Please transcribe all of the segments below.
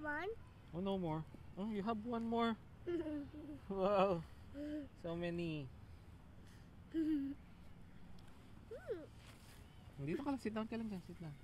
one? Oh, no more. Oh, you have one more. Wow. So many. Dito ka lang, sit down ka lang dyan, sit down.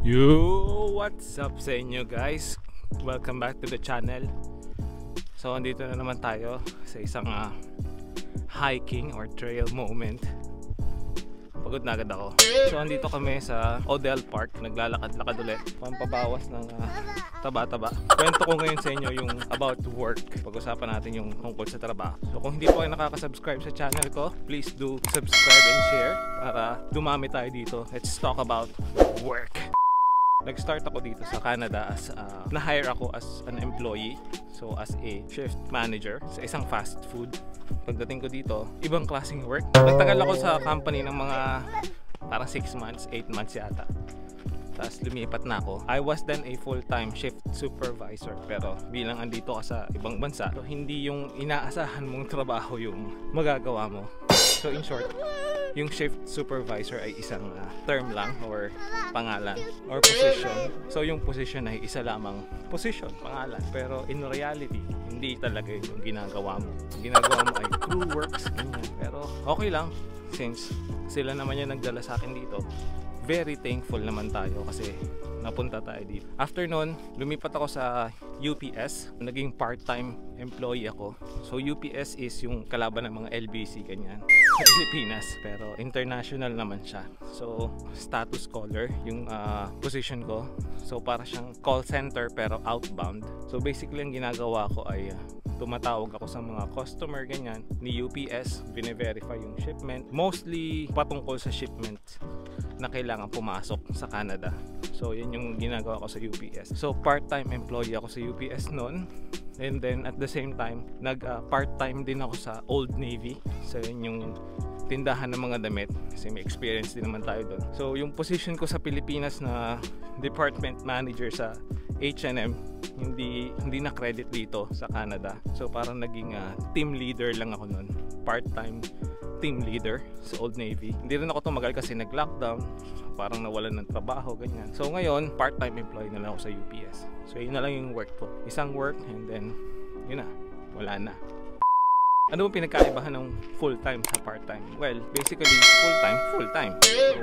Yo! What's up sa inyo guys? Welcome back to the channel. So andito na naman tayo sa isang hiking or trail moment. Pagod na agad ako. So andito kami sa Odell Park. Naglalakad-lakad ulit. Pampabawas ng taba-taba. Kwento ko ngayon sa inyo yung about work. Pag-usapan natin yung tungkol sa trabaho. So kung hindi po kayo nakaka-subscribe sa channel ko, please do subscribe and share para dumami tayo dito. Let's talk about work. Nag-start ako dito sa Canada as na-hire ako as an employee, so as a shift manager sa isang fast food. Pagdating ko dito, ibang klaseng work. Nagtagal ako sa company ng mga parang 6 months, 8 months yata. Tapos lumipat na ako. I was then a full-time shift supervisor, pero bilang andito ka sa ibang bansa, so hindi yung inaasahan mong trabaho yung magagawa mo. So in short, yung shift supervisor ay isang term lang or pangalan or position. So yung position ay isa lamang position, pangalan. Pero in reality, hindi talaga yung ginagawa mo. Yung ginagawa mo ay crew works, ganyan. Pero okay lang, since sila naman yung nagdala sa akin dito. Very thankful naman tayo kasi napunta tayo dito. After nun, lumipat ako sa UPS. Naging part-time employee ako. So UPS is yung kalaban ng mga LBC ganyan sa Pilipinas, pero international naman siya. So status caller yung position ko. So para siyang call center pero outbound. So basically ang ginagawa ko ay tumatawag ako sa mga customer ganyan ni UPS, bine-verify yung shipment. Mostly patungkol sa shipment na kailangan pumasok sa Canada. So yun yung ginagawa ko sa UPS. So part-time employee ako sa UPS noon. And then at the same time, part-time din ako sa Old Navy. So yun yung tindahan ng mga damit kasi may experience din naman tayo doon. So yung position ko sa Pilipinas na department manager sa H&M, hindi na credit dito sa Canada. So parang naging team leader lang ako noon. Part-time team leader sa Old Navy. Hindi rin ako tumagal kasi nag-lockdown. Parang nawalan ng trabaho, ganyan. So ngayon, part-time employee na lang ako sa UPS. So yun na lang yung work ko. Isang work and then, yun na, wala na. Ano bang pinagkaibahan ng full-time sa part-time? Well, basically, full-time. So,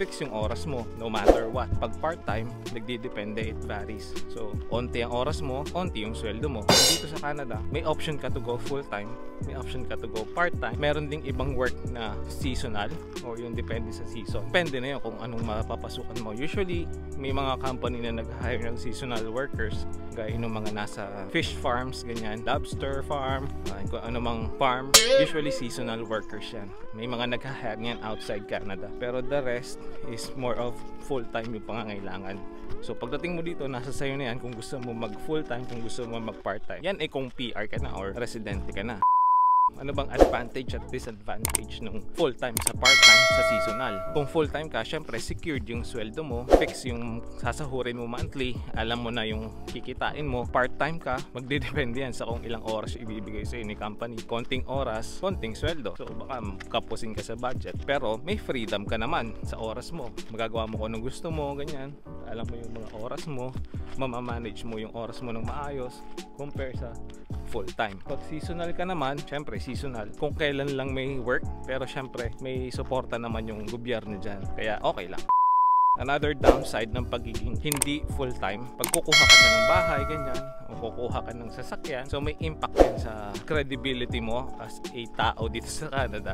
fix yung oras mo, no matter what. Pag part-time, nagdidepende, it varies. So, onti ang oras mo, onti yung sweldo mo. Dito sa Canada, may option ka to go full-time, may option ka to go part-time. Meron ding ibang work na seasonal, or yung depende sa season. Depende na yun kung anong mapapasukan mo. Usually, may mga company na nag-hire ng seasonal workers, gaya ng mga nasa fish farms, ganyan, lobster farm, kung ano mang farm, usually seasonal workers yan. May mga nag-hire niyan outside Canada. Pero the rest is more of full-time yung pangangailangan. So pagdating mo dito, nasa sayo na yan kung gusto mo mag full-time, kung gusto mo mag part-time. Yan ay kung PR ka na or residente ka na. Ano bang advantage at disadvantage ng full-time sa part-time sa seasonal? Kung full-time ka, syempre secured yung sweldo mo, fix yung sasahurin mo monthly, alam mo na yung kikitain mo. Part-time ka, magdidepende yan sa kung ilang oras ibibigay sa'yo ni company. Konting oras, konting sweldo. So baka kapusin ka sa budget. Pero may freedom ka naman sa oras mo. Magagawa mo kung anong gusto mo, ganyan. Alam mo yung mga oras mo, mamamanage mo yung oras mo ng maayos compare sa full-time. Pag seasonal ka naman, syempre seasonal. Kung kailan lang may work, pero syempre may suporta naman yung gobyerno dyan. Kaya okay lang. Another downside ng pagiging hindi full-time, pag kukuha ka na ng bahay, ganyan, o kukuha ka ng sasakyan, so may impact yan sa credibility mo as a tao dito sa Canada.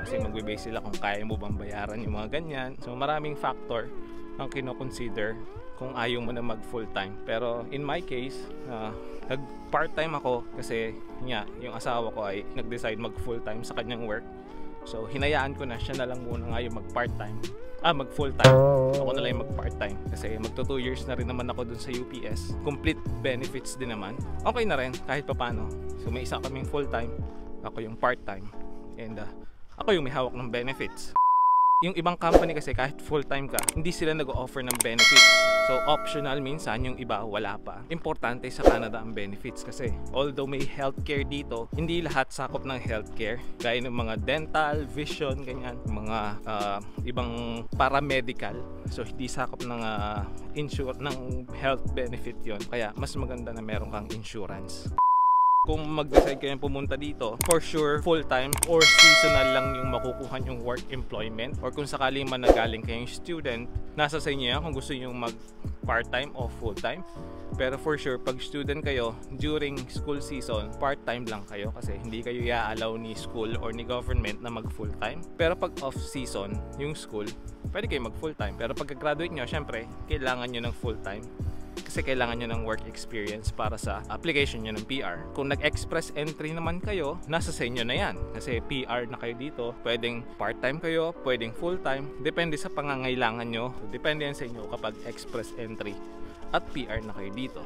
Kasi magbe-base sila kung kaya mo bang bayaran yung mga ganyan. So maraming factor ang kino-consider kung ayaw mo na mag full time. Pero in my case, nag part time ako kasi yung asawa ko ay nag-decide mag full time sa kanyang work. So hinayaan ko na siya na lang muna ngayon mag part time. Mag full time. Ako na lang mag part time kasi magto 2 years na rin naman ako dun sa UPS. Complete benefits din naman. Okay na rin kahit papano. So may isa kaming full time, ako yung part time, and ako yung may hawak ng benefits. Yung ibang company kasi kahit full time ka, hindi sila nag-o-offer ng benefits. So optional minsan, yung iba wala pa. Importante sa Canada ang benefits kasi although may healthcare dito, hindi lahat sakop ng healthcare. Gaya ng mga dental, vision, ganyan, mga ibang paramedical. So hindi sakop ng ng health benefit yon. Kaya mas maganda na meron kang insurance. Kung mag-decide kayo pumunta dito, for sure full-time or seasonal lang yung makukuha yung work employment, or kung sakaling man nagaling kayong student, nasa sa inyo yan kung gusto nyo mag part-time o full-time. Pero for sure, pag student kayo, during school season, part-time lang kayo kasi hindi kayo i-allow ni school or ni government na mag full-time. Pero pag off-season, yung school, pwede kayo mag full-time. Pero pagka-graduate nyo, syempre, kailangan nyo ng full-time. Kasi kailangan nyo ng work experience para sa application nyo ng PR. Kung nag-express entry naman kayo, nasa sa inyo na yan. Kasi PR na kayo dito, pwedeng part-time kayo, pwedeng full-time. Depende sa pangangailangan nyo. Depende yan sa inyo kapag express entry at PR na kayo dito.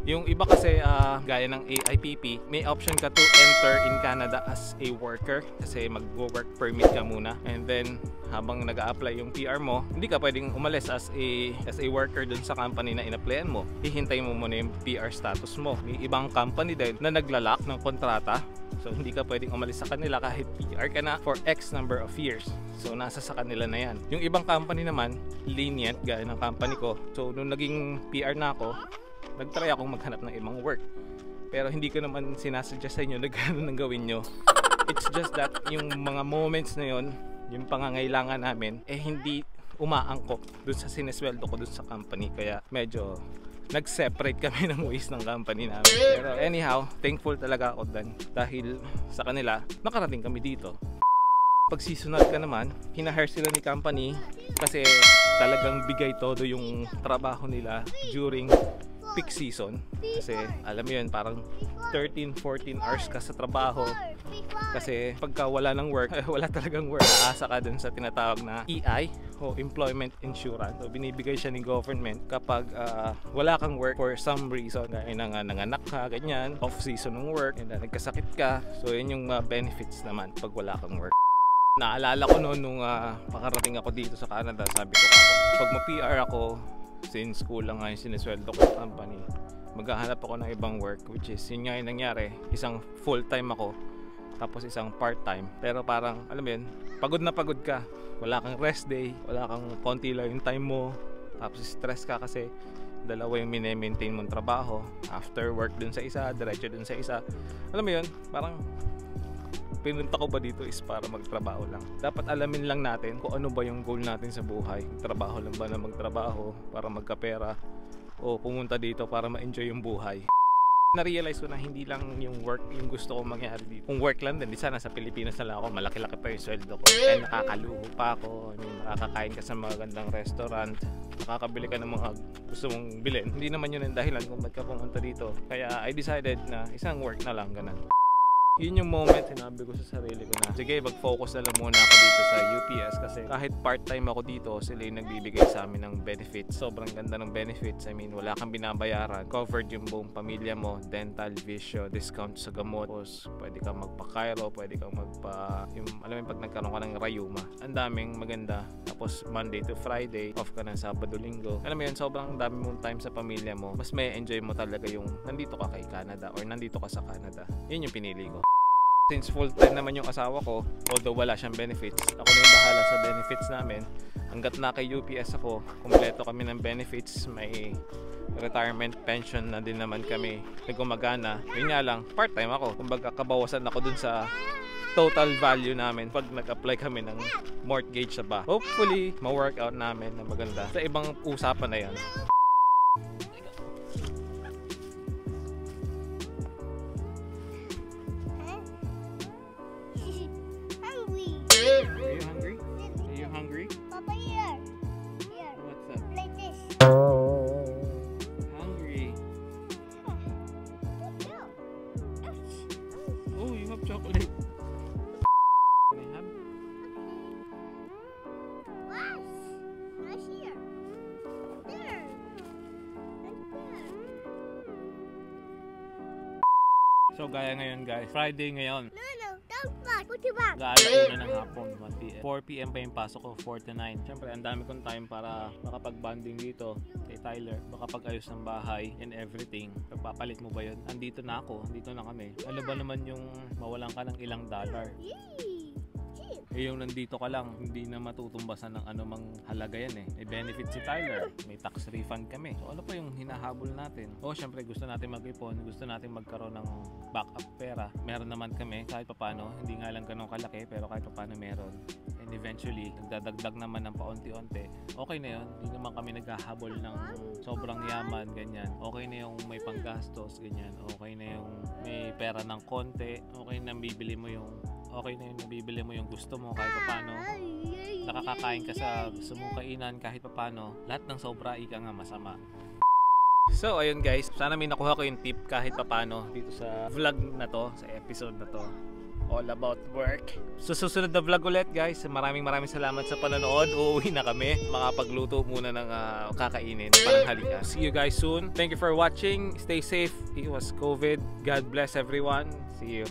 Yung iba kasi gaya ng AIPP, may option ka to enter in Canada as a worker kasi mag-work permit ka muna, and then habang nag-a-apply yung PR mo, hindi ka pwedeng umalis as a worker dun sa company na in-applyan mo. Hihintay mo muna yung PR status mo. May ibang company din na naglalak ng kontrata, so hindi ka pwedeng umalis sa kanila kahit PR ka na for X number of years. So nasa sa kanila na yan. Yung ibang company naman, lenient gaya ng company ko. So nung naging PR na ako, nag-try akong maghanap ng ibang work. Pero hindi ko naman sinasuggest sa inyo na gano'n ang gawin nyo. It's just that yung mga moments na yun, yung pangangailangan namin, hindi umaangkop dun sa sinesweldo ko dun sa company. Kaya medyo nag-separate kami ng ways ng company namin. Pero anyhow, thankful talaga ako dahil sa kanila, nakarating kami dito. Pag seasonal ka naman, hinahire sila ni company kasi talagang bigay todo yung trabaho nila during peak season. Kasi alam mo yun, parang 13-14 hours ka sa trabaho. Kasi pagka wala ng work, wala talagang work, aasa ka dun sa tinatawag na EI o Employment Insurance. So binibigay siya ni government kapag wala kang work for some reason. Gaya nanganak ka, ganyan, off season ng work, and nagkasakit ka. So yun yung benefits naman pag wala kang work. Naalala ko noon nung pakarating ako dito sa Canada, sabi ko pag ma-PR ako, since kulang nga yung sinesweldo ko sa company, maghahanap ako ng ibang work, which is yun nga yung nangyari. Isang full time ako, tapos isang part time. Pero parang, alam mo yun, pagod na pagod ka, wala kang rest day, wala kang konti lang yung time mo, tapos stress ka kasi dalawa yung mine-maintain mong trabaho. After work dun sa isa, diretso dun sa isa. Alam mo yun, parang pinunta ko ba dito is para magtrabaho lang. Dapat alamin lang natin kung ano ba yung goal natin sa buhay. Trabaho lang ba na magtrabaho para magkapera, o pumunta dito para ma-enjoy yung buhay. Na-realize ko na hindi lang yung work yung gusto ko mangyari dito. Kung work lang din, di sana sa Pilipinas na lang ako, malaki-laki pa yung sweldo ko. Kaya nakakaluho pa ako, nakakakain ka sa mga gandang restaurant, nakakabili ka ng mga gusto mong bilhin. Hindi naman yun ang dahilan kung ba't ka pumunta dito. Kaya I decided na isang work na lang, ganun. Yun yung moment sinabi ko sa sarili ko na sige, mag-focus na lang muna ako dito sa UPS kasi kahit part-time ako dito, sila yung nagbibigay sa amin ng benefits. Sobrang ganda ng benefits. I mean, wala kang binabayaran. Covered yung buong pamilya mo. Dental, vision, discount sa gamot. Tapos, pwede kang magpa-Cairo, pwede kang alam mo, pag nagkaroon ka ng rayuma. Ang daming maganda. Tapos, Monday to Friday, off ka ng Sabado, Linggo. Alam mo yun, sobrang dami mong time sa pamilya mo. Mas may enjoy mo talaga yung nandito ka kay Canada or nandito ka sa Canada. Yun yung pinili ko. Since full-time naman yung asawa ko, although wala siyang benefits, ako na yung bahala sa benefits namin. Hanggat na kay UPS ako, kumpleto kami ng benefits, may retirement pension na din naman kami, may gumagana. Yun nga lang, part-time ako. Kumbaga kabawasan ako dun sa total value namin pag nag-apply kami ng mortgage sa bahay. Hopefully, ma-workout namin na maganda. Sa ibang usapan na yan. Are you hungry? Are you hungry? Papa, here. Here. What's that? Like this. chocolate. What? Not here. There. And there. So gaya ngayon guys, Friday ngayon. No, don't back. Put it back. Gaalauna ng hapon, 1 p.m. 4 p.m. pa yung pasok ko, 4 to 9. Siyempre, ang dami kong time para makapag-bonding dito kay Tyler. Makapag-ayos ng bahay and everything. Pagpapalit mo ba yun? Andito na ako, andito na kami. Ano ba naman yung mawalan ka ng ilang dollar? Yay. Cheap. Eh yung nandito ka lang, hindi na matutumbasan ng anumang halaga yan eh. May benefit si Tyler, may tax refund kami. So ano pa yung hinahabol natin? O syempre gusto natin mag-ipon, gusto natin magkaroon ng backup pera. Meron naman kami kahit papano, hindi nga lang ganun kalaki pero kahit papano meron. And eventually, nagdadagdag naman ng paunti-unti. Okay na yun, hindi naman kami naghahabol ng sobrang yaman, ganyan. Okay na yung may panggastos, ganyan. Okay na yung may pera ng konti. Okay na bibili mo yung nabibili mo yung gusto mo kahit paano. Nakakakain ka sa gusto mong kainan kahit paano. Lahat ng sobra ika nga masama. So ayun guys, sana may nakuha ko yung tip kahit paano dito sa vlog na to, sa episode na to. All about work. So susunod na vlog ulit guys. Maraming salamat sa panonood. Uuwi na kami. Makapagluto muna ng kakainin. Pananghalian. See you guys soon. Thank you for watching. Stay safe. It was COVID. God bless everyone. See you.